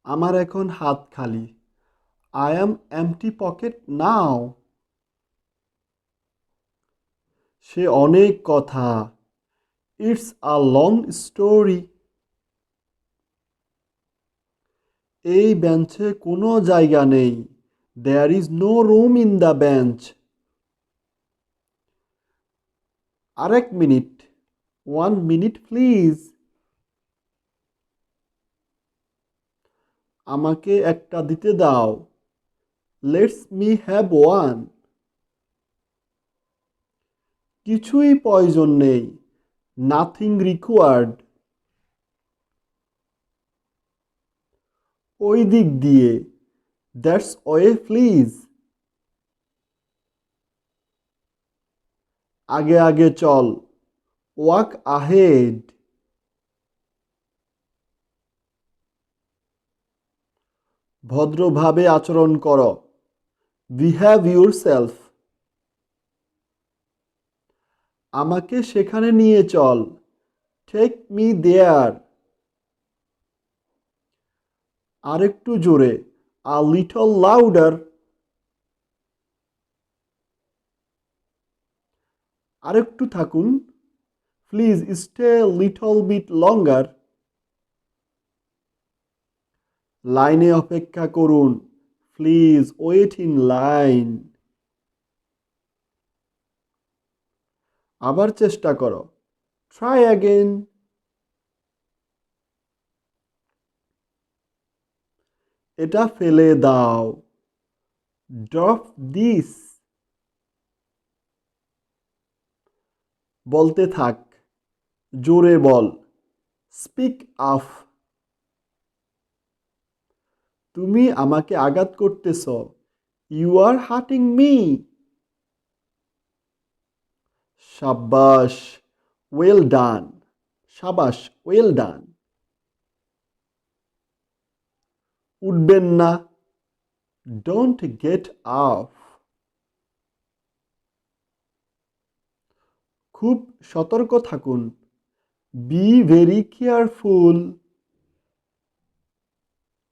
আমার এখন হাত খালি। I am empty pocket now. সে অনেক কথা। It's a long story. এই বেঞ্চে কোনো জায়গা নেই। There is no room in the bench. আরেক মিনিট। 1 minute please. আমাকে একটা দিতে দাও। Let's me have one. কিছুই প্রয়োজন নেই। Nothing required. ওই দিক দিয়ে। That's way please. আগে আগে চল। Walk ahead. ভদ্রভাবে আচরণ করো। Behave yourself. আমাকে সেখানে নিয়ে চল। Take me there. আরেকটু জোরে। A little louder. আরেকটু থাকুন। Please stay a little bit longer. লাইনে অপেক্ষা করুন। Please wait in line. আবার চেষ্টা করো। Try again. এটা ফেলে দাও। Drop this. বলতে থাক। জোরে বল। Speak up. তুমি আমাকে আঘাত করতেছ। You are hurting me. সাব্বাস। Well done. সাবাস, well done. উঠবেন না। Don't get off. খুব সতর্ক থাকুন। Be very careful.